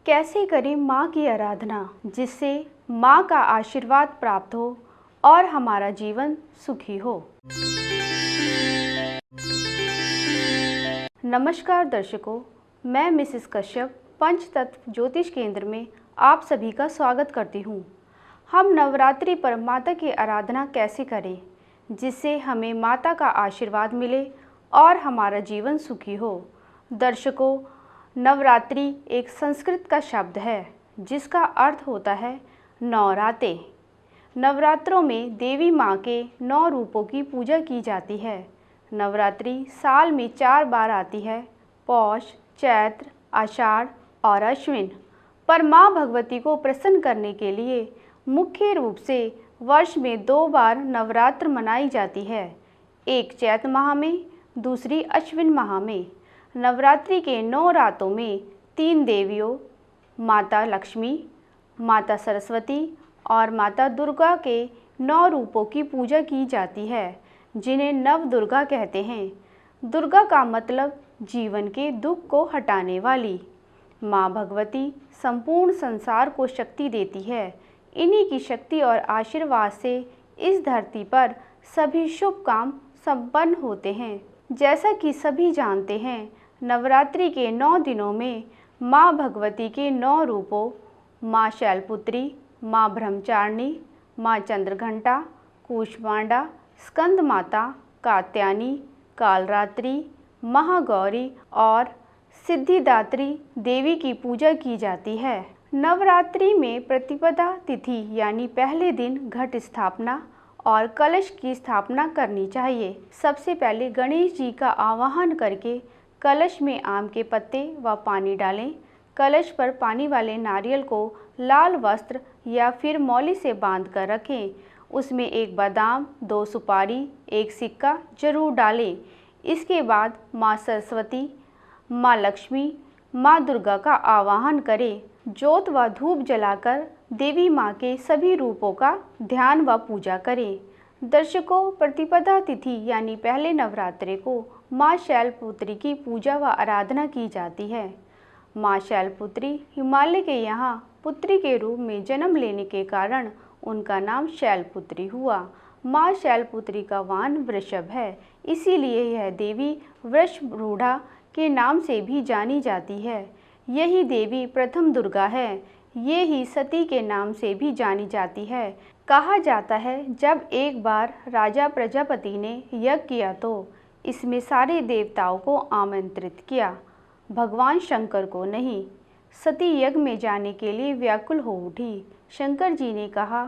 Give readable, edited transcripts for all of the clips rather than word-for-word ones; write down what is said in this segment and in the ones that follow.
कैसे करें माँ की आराधना जिससे माँ का आशीर्वाद प्राप्त हो और हमारा जीवन सुखी हो। नमस्कार दर्शकों, मैं मिसेस कश्यप पंचतत्व ज्योतिष केंद्र में आप सभी का स्वागत करती हूँ। हम नवरात्रि पर माता की आराधना कैसे करें जिससे हमें माता का आशीर्वाद मिले और हमारा जीवन सुखी हो। दर्शकों, नवरात्रि एक संस्कृत का शब्द है जिसका अर्थ होता है नवराते। नवरात्रों में देवी माँ के 9 रूपों की पूजा की जाती है। नवरात्रि साल में 4 बार आती है, पौष, चैत्र, आषाढ़ और अश्विन। पर माँ भगवती को प्रसन्न करने के लिए मुख्य रूप से वर्ष में 2 बार नवरात्र मनाई जाती है, एक चैत्र माह में, दूसरी अश्विन माह में। नवरात्रि के 9 रातों में 3 देवियों माता लक्ष्मी, माता सरस्वती और माता दुर्गा के 9 रूपों की पूजा की जाती है जिन्हें नव दुर्गा कहते हैं। दुर्गा का मतलब जीवन के दुख को हटाने वाली। माँ भगवती संपूर्ण संसार को शक्ति देती है। इन्हीं की शक्ति और आशीर्वाद से इस धरती पर सभी शुभ काम संपन्न होते हैं। जैसा कि सभी जानते हैं, नवरात्रि के 9 दिनों में माँ भगवती के 9 रूपों माँ शैलपुत्री, माँ ब्रह्मचारिणी, माँ चंद्रघंटा, कूष्मांडा, स्कंद माता, कात्यायनी, कालरात्रि, महागौरी और सिद्धिदात्री देवी की पूजा की जाती है। नवरात्रि में प्रतिपदा तिथि यानी पहले दिन घट स्थापना और कलश की स्थापना करनी चाहिए। सबसे पहले गणेश जी का आवाहन करके कलश में आम के पत्ते व पानी डालें। कलश पर पानी वाले नारियल को लाल वस्त्र या फिर मौली से बांध कर रखें। उसमें एक बादाम, 2 सुपारी, 1 सिक्का जरूर डालें। इसके बाद माँ सरस्वती, माँ लक्ष्मी, माँ दुर्गा का आवाहन करें। ज्योत व धूप जलाकर देवी माँ के सभी रूपों का ध्यान व पूजा करें। दर्शकों, प्रतिपदा तिथि यानी पहले नवरात्रि को माँ शैलपुत्री की पूजा व आराधना की जाती है। माँ शैलपुत्री हिमालय के यहाँ पुत्री के रूप में जन्म लेने के कारण उनका नाम शैलपुत्री हुआ। माँ शैलपुत्री का वाहन वृषभ है, इसीलिए यह देवी वृषरूढ़ा के नाम से भी जानी जाती है। यही देवी प्रथम दुर्गा है। ये ही सती के नाम से भी जानी जाती है। कहा जाता है जब एक बार राजा प्रजापति ने यज्ञ किया तो इसमें सारे देवताओं को आमंत्रित किया, भगवान शंकर को नहीं। सती यज्ञ में जाने के लिए व्याकुल हो उठी। शंकर जी ने कहा,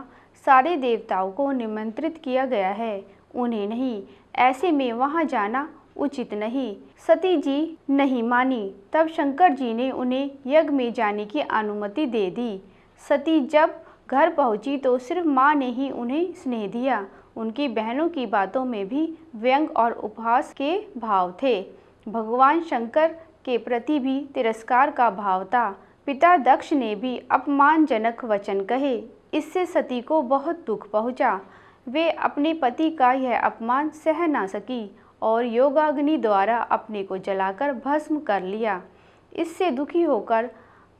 सारे देवताओं को निमंत्रित किया गया है, उन्हें नहीं, ऐसे में वहां जाना उचित नहीं। सती जी नहीं मानी। तब शंकर जी ने उन्हें यज्ञ में जाने की अनुमति दे दी। सती जब घर पहुंची तो सिर्फ माँ ने ही उन्हें स्नेह दिया। उनकी बहनों की बातों में भी व्यंग और उपहास के भाव थे। भगवान शंकर के प्रति भी तिरस्कार का भाव था। पिता दक्ष ने भी अपमानजनक वचन कहे। इससे सती को बहुत दुख पहुंचा। वे अपने पति का यह अपमान सह ना सकी और योगाग्नि द्वारा अपने को जलाकर भस्म कर लिया। इससे दुखी होकर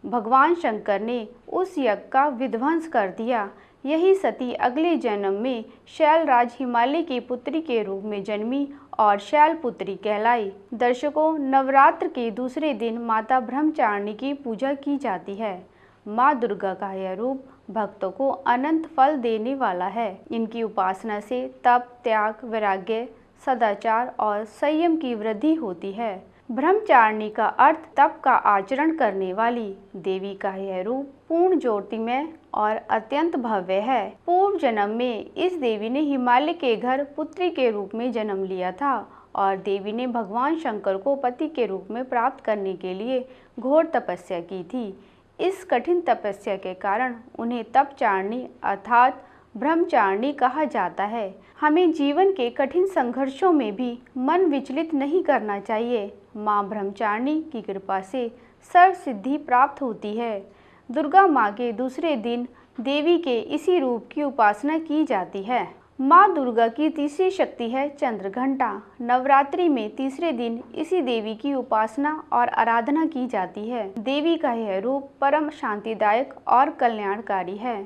भगवान शंकर ने उस यज्ञ का विध्वंस कर दिया। यही सती अगले जन्म में शैलराज हिमालय की पुत्री के रूप में जन्मी और शैलपुत्री कहलाई। दर्शकों, नवरात्र के दूसरे दिन माता ब्रह्मचारिणी की पूजा की जाती है। माँ दुर्गा का यह रूप भक्तों को अनंत फल देने वाला है। इनकी उपासना से तप, त्याग, वैराग्य, सदाचार और संयम की वृद्धि होती है। ब्रह्मचारिणी का अर्थ तप का आचरण करने वाली। देवी का यह रूप पूर्ण ज्योतिमय और अत्यंत भव्य है। पूर्व जन्म में इस देवी ने हिमालय के घर पुत्री के रूप में जन्म लिया था और देवी ने भगवान शंकर को पति के रूप में प्राप्त करने के लिए घोर तपस्या की थी। इस कठिन तपस्या के कारण उन्हें तपचारिणी अर्थात ब्रह्मचारिणी कहा जाता है। हमें जीवन के कठिन संघर्षों में भी मन विचलित नहीं करना चाहिए। माँ ब्रह्मचारिणी की कृपा से सर्व सिद्धि प्राप्त होती है। दुर्गा माँ के दूसरे दिन देवी के इसी रूप की उपासना की जाती है। माँ दुर्गा की तीसरी शक्ति है चंद्रघंटा। नवरात्रि में तीसरे दिन इसी देवी की उपासना और आराधना की जाती है। देवी का यह रूप परम शांतिदायक और कल्याणकारी है।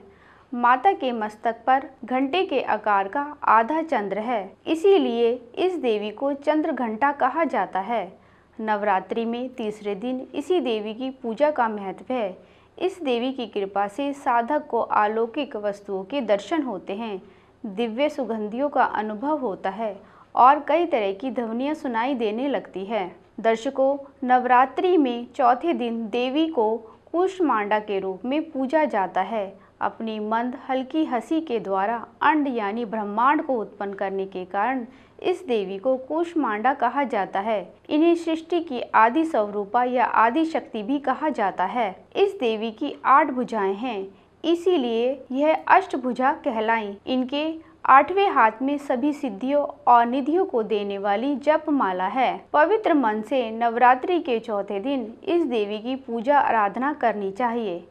माता के मस्तक पर घंटे के आकार का आधा चंद्र है, इसीलिए इस देवी को चंद्रघंटा कहा जाता है। नवरात्रि में तीसरे दिन इसी देवी की पूजा का महत्व है। इस देवी की कृपा से साधक को अलौकिक वस्तुओं के दर्शन होते हैं, दिव्य सुगंधियों का अनुभव होता है और कई तरह की ध्वनियाँ सुनाई देने लगती है। दर्शकों, नवरात्रि में चौथे दिन देवी को कूष्मांडा के रूप में पूजा जाता है। अपनी मंद हल्की हंसी के द्वारा अंड यानी ब्रह्मांड को उत्पन्न करने के कारण इस देवी को कूष्मांडा कहा जाता है। इन्हें सृष्टि की आदि स्वरूपा या आदि शक्ति भी कहा जाता है। इस देवी की 8 भुजाएं हैं, इसीलिए यह अष्टभुजा कहलाई। इनके 8वें हाथ में सभी सिद्धियों और निधियों को देने वाली जप माला है। पवित्र मन से नवरात्रि के चौथे दिन इस देवी की पूजा आराधना करनी चाहिए।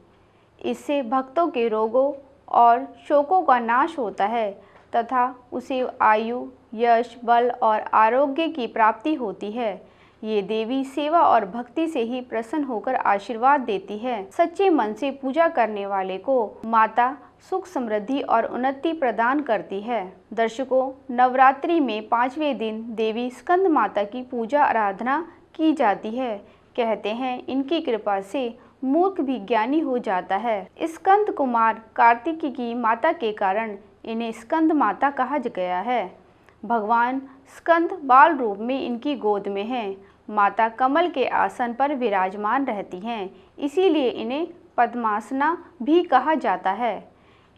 इससे भक्तों के रोगों और शोकों का नाश होता है तथा उसे आयु, यश, बल और आरोग्य की प्राप्ति होती है। ये देवी सेवा और भक्ति से ही प्रसन्न होकर आशीर्वाद देती है। सच्चे मन से पूजा करने वाले को माता सुख, समृद्धि और उन्नति प्रदान करती है। दर्शकों, नवरात्रि में 5वें दिन देवी स्कंद माता की पूजा आराधना की जाती है। कहते हैं इनकी कृपा से मूर्ख भी ज्ञानी हो जाता है। स्कंद कुमार कार्तिकी की माता के कारण इन्हें स्कंद माता कहा गया है। भगवान स्कंद बाल रूप में इनकी गोद में हैं। माता कमल के आसन पर विराजमान रहती हैं, इसीलिए इन्हें पद्मासना भी कहा जाता है।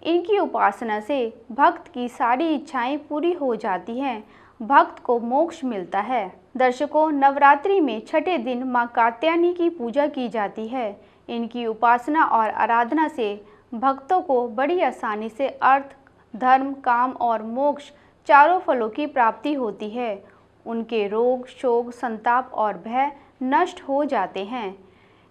इनकी उपासना से भक्त की सारी इच्छाएं पूरी हो जाती हैं, भक्त को मोक्ष मिलता है। दर्शकों, नवरात्रि में छठे दिन मां कात्यायनी की पूजा की जाती है। इनकी उपासना और आराधना से भक्तों को बड़ी आसानी से अर्थ, धर्म, काम और मोक्ष चारों फलों की प्राप्ति होती है। उनके रोग, शोक, संताप और भय नष्ट हो जाते हैं।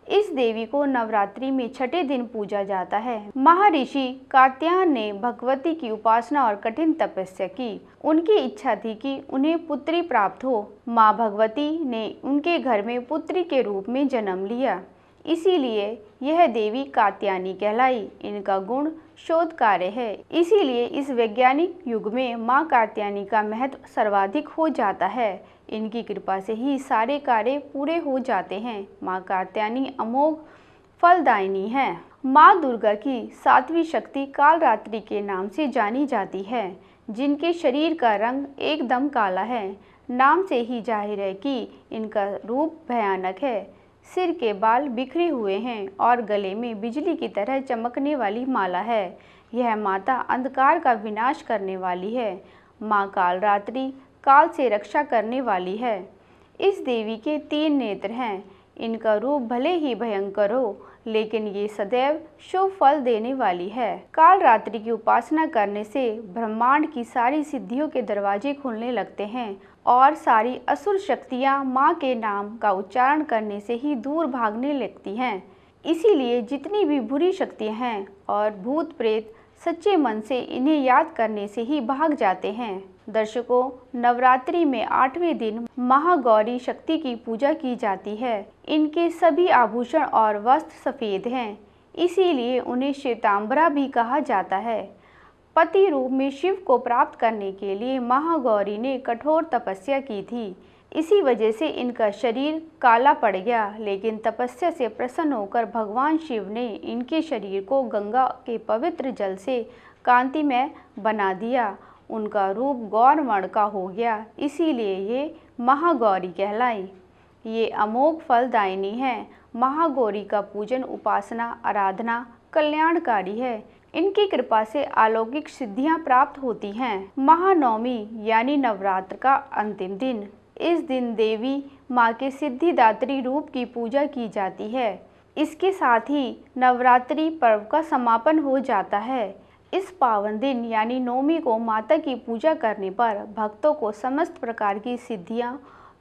इस देवी को नवरात्रि में छठे दिन पूजा जाता है। महर्षि कात्यायन ने भगवती की उपासना और कठिन तपस्या की। उनकी इच्छा थी कि उन्हें पुत्री प्राप्त हो। माँ भगवती ने उनके घर में पुत्री के रूप में जन्म लिया, इसीलिए यह देवी कात्यायनी कहलाई। इनका गुण शोध कार्य है, इसीलिए इस वैज्ञानिक युग में माँ कात्यायनी का महत्व सर्वाधिक हो जाता है। इनकी कृपा से ही सारे कार्य पूरे हो जाते हैं। माँ कात्यायनी अमोघ फलदायिनी है। माँ दुर्गा की 7वीं शक्ति कालरात्रि के नाम से जानी जाती है, जिनके शरीर का रंग एकदम काला है। नाम से ही जाहिर है कि इनका रूप भयानक है। सिर के बाल बिखरे हुए हैं और गले में बिजली की तरह चमकने वाली माला है। यह माता अंधकार का विनाश करने वाली है। माँ कालरात्रि काल से रक्षा करने वाली है। इस देवी के 3 नेत्र हैं। इनका रूप भले ही भयंकर हो, लेकिन ये सदैव शुभ फल देने वाली है। कालरात्रि की उपासना करने से ब्रह्मांड की सारी सिद्धियों के दरवाजे खुलने लगते हैं और सारी असुर शक्तियाँ माँ के नाम का उच्चारण करने से ही दूर भागने लगती हैं। इसीलिए जितनी भी बुरी शक्तियाँ हैं और भूत प्रेत सच्चे मन से इन्हें याद करने से ही भाग जाते हैं। दर्शकों, नवरात्रि में 8वें दिन महागौरी शक्ति की पूजा की जाती है। इनके सभी आभूषण और वस्त्र सफ़ेद हैं, इसीलिए उन्हें श्वेतांबरा भी कहा जाता है। पति रूप में शिव को प्राप्त करने के लिए महागौरी ने कठोर तपस्या की थी। इसी वजह से इनका शरीर काला पड़ गया, लेकिन तपस्या से प्रसन्न होकर भगवान शिव ने इनके शरीर को गंगा के पवित्र जल से कांतिमय बना दिया। उनका रूप गौर वर्ण का हो गया, इसीलिए ये महागौरी कहलाई। ये अमोघ फलदायिनी है। महागौरी का पूजन, उपासना, आराधना कल्याणकारी है। इनकी कृपा से अलौकिक सिद्धियां प्राप्त होती हैं। महानवमी यानी नवरात्र का अंतिम दिन। इस दिन देवी माँ के सिद्धिदात्री रूप की पूजा की जाती है। इसके साथ ही नवरात्रि पर्व का समापन हो जाता है। इस पावन दिन यानी नवमी को माता की पूजा करने पर भक्तों को समस्त प्रकार की सिद्धियां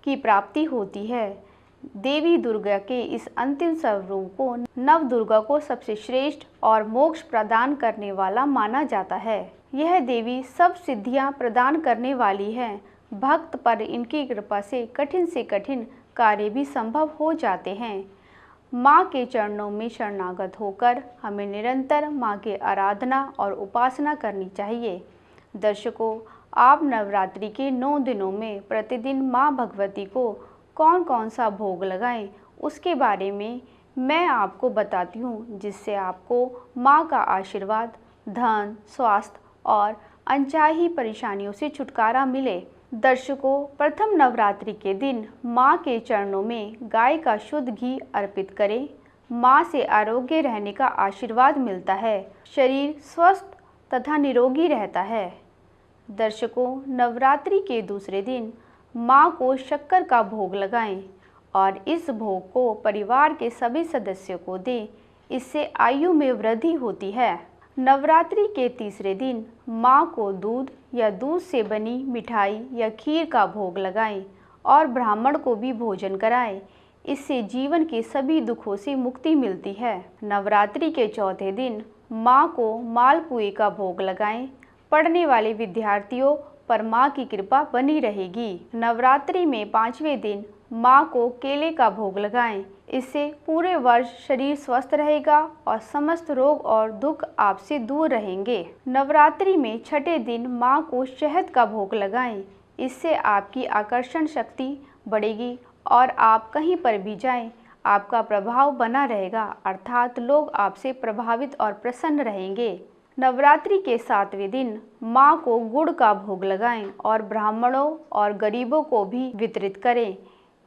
की प्राप्ति होती है। देवी दुर्गा के इस अंतिम स्वरूप को नव दुर्गा को सबसे श्रेष्ठ और मोक्ष प्रदान करने वाला माना जाता है। यह देवी सब सिद्धियां प्रदान करने वाली है। भक्त पर इनकी कृपा से कठिन कार्य भी संभव हो जाते हैं। माँ के चरणों में शरणागत होकर हमें निरंतर माँ की आराधना और उपासना करनी चाहिए। दर्शकों, आप नवरात्रि के 9 दिनों में प्रतिदिन माँ भगवती को कौन कौन सा भोग लगाएं, उसके बारे में मैं आपको बताती हूँ, जिससे आपको माँ का आशीर्वाद, धन, स्वास्थ्य और अनचाही परेशानियों से छुटकारा मिले। दर्शकों, प्रथम नवरात्रि के दिन माँ के चरणों में गाय का शुद्ध घी अर्पित करें। माँ से आरोग्य रहने का आशीर्वाद मिलता है, शरीर स्वस्थ तथा निरोगी रहता है। दर्शकों, नवरात्रि के दूसरे दिन माँ को शक्कर का भोग लगाएं और इस भोग को परिवार के सभी सदस्यों को दें। इससे आयु में वृद्धि होती है। नवरात्रि के तीसरे दिन माँ को दूध या दूध से बनी मिठाई या खीर का भोग लगाएं और ब्राह्मण को भी भोजन कराएं। इससे जीवन के सभी दुखों से मुक्ति मिलती है। नवरात्रि के चौथे दिन माँ को मालपुए का भोग लगाएं। पढ़ने वाले विद्यार्थियों पर माँ की कृपा बनी रहेगी। नवरात्रि में 5वें दिन माँ को केले का भोग लगाएं। इससे पूरे वर्ष शरीर स्वस्थ रहेगा और समस्त रोग और दुख आपसे दूर रहेंगे। नवरात्रि में 6ठे दिन माँ को शहद का भोग लगाएं। इससे आपकी आकर्षण शक्ति बढ़ेगी और आप कहीं पर भी जाएं, आपका प्रभाव बना रहेगा, अर्थात लोग आपसे प्रभावित और प्रसन्न रहेंगे। नवरात्रि के 7वें दिन माँ को गुड़ का भोग लगाएं और ब्राह्मणों और गरीबों को भी वितरित करें।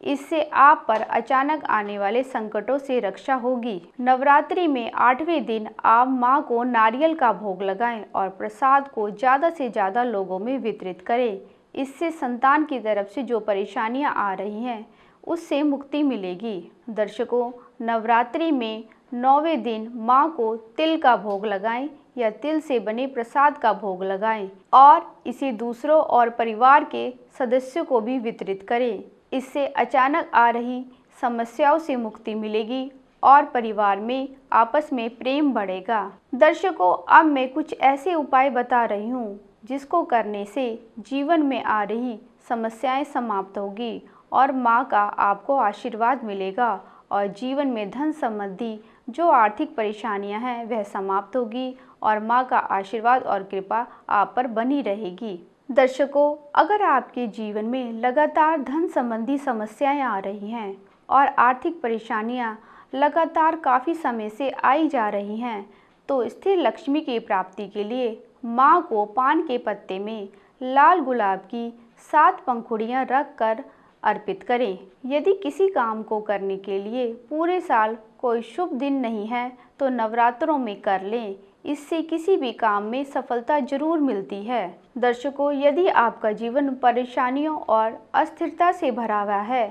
इससे आप पर अचानक आने वाले संकटों से रक्षा होगी। नवरात्रि में 8वें दिन आप माँ को नारियल का भोग लगाएं और प्रसाद को ज़्यादा से ज़्यादा लोगों में वितरित करें। इससे संतान की तरफ से जो परेशानियां आ रही हैं, उससे मुक्ति मिलेगी। दर्शकों, नवरात्रि में 9वें दिन माँ को तिल का भोग लगाएं या तिल से बने प्रसाद का भोग लगाएं और इसे दूसरों और परिवार के सदस्यों को भी वितरित करें। इससे अचानक आ रही समस्याओं से मुक्ति मिलेगी और परिवार में आपस में प्रेम बढ़ेगा। दर्शकों, अब मैं कुछ ऐसे उपाय बता रही हूँ जिसको करने से जीवन में आ रही समस्याएं समाप्त होगी और माँ का आपको आशीर्वाद मिलेगा और जीवन में धन संबंधी जो आर्थिक परेशानियां हैं वह समाप्त होगी और माँ का आशीर्वाद और कृपा आप पर बनी रहेगी। दर्शकों, अगर आपके जीवन में लगातार धन संबंधी समस्याएं आ रही हैं और आर्थिक परेशानियां लगातार काफ़ी समय से आई जा रही हैं, तो स्थिर लक्ष्मी की प्राप्ति के लिए माँ को पान के पत्ते में लाल गुलाब की 7 पंखुड़ियाँ रख कर अर्पित करें। यदि किसी काम को करने के लिए पूरे साल कोई शुभ दिन नहीं है तो नवरात्रों में कर लें। इससे किसी भी काम में सफलता जरूर मिलती है। दर्शकों, यदि आपका जीवन परेशानियों और अस्थिरता से भरा हुआ है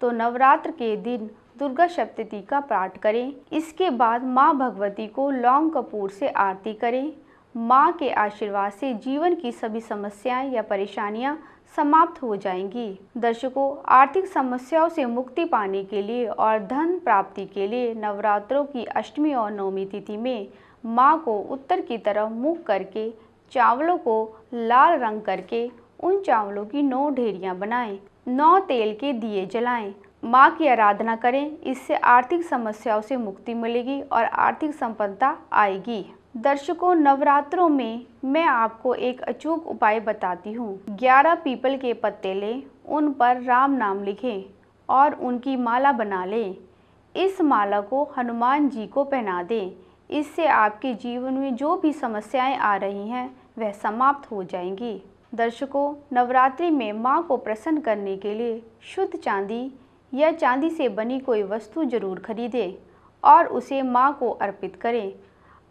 तो नवरात्र के दिन दुर्गा सप्तशती का पाठ करें। इसके बाद माँ भगवती को लौंग कपूर से आरती करें। माँ के आशीर्वाद से जीवन की सभी समस्याएं या परेशानियां समाप्त हो जाएंगी। दर्शकों, आर्थिक समस्याओं से मुक्ति पाने के लिए और धन प्राप्ति के लिए नवरात्रों की अष्टमी और नवमी तिथि में माँ को उत्तर की तरफ मुख करके चावलों को लाल रंग करके उन चावलों की 9 ढेरियाँ बनाएं, 9 तेल के दिए जलाएं, माँ की आराधना करें। इससे आर्थिक समस्याओं से मुक्ति मिलेगी और आर्थिक संपन्नता आएगी। दर्शकों, नवरात्रों में मैं आपको एक अचूक उपाय बताती हूँ। 11 पीपल के पत्ते लें, उन पर राम नाम लिखें और उनकी माला बना लें। इस माला को हनुमान जी को पहना दें। इससे आपके जीवन में जो भी समस्याएं आ रही हैं वह समाप्त हो जाएंगी। दर्शकों, नवरात्रि में माँ को प्रसन्न करने के लिए शुद्ध चांदी या चांदी से बनी कोई वस्तु जरूर खरीदें और उसे माँ को अर्पित करें।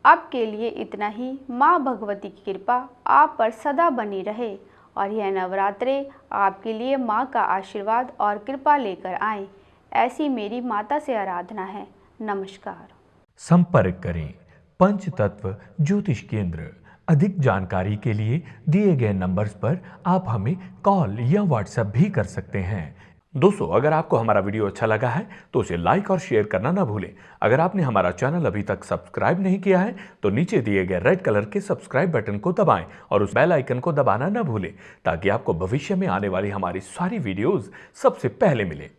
अब के लिए इतना ही। माँ भगवती की कृपा आप पर सदा बनी रहे और यह नवरात्रे आपके लिए माँ का आशीर्वाद और कृपा लेकर आए, ऐसी मेरी माता से आराधना है। नमस्कार। संपर्क करें पंचतत्व ज्योतिष केंद्र। अधिक जानकारी के लिए दिए गए नंबर्स पर आप हमें कॉल या व्हाट्सएप भी कर सकते हैं दोस्तों, अगर आपको हमारा वीडियो अच्छा लगा है तो उसे लाइक और शेयर करना ना भूलें। अगर आपने हमारा चैनल अभी तक सब्सक्राइब नहीं किया है तो नीचे दिए गए रेड कलर के सब्सक्राइब बटन को दबाएं और उस बेल आइकन को दबाना ना भूलें, ताकि आपको भविष्य में आने वाली हमारी सारी वीडियोस सबसे पहले मिले।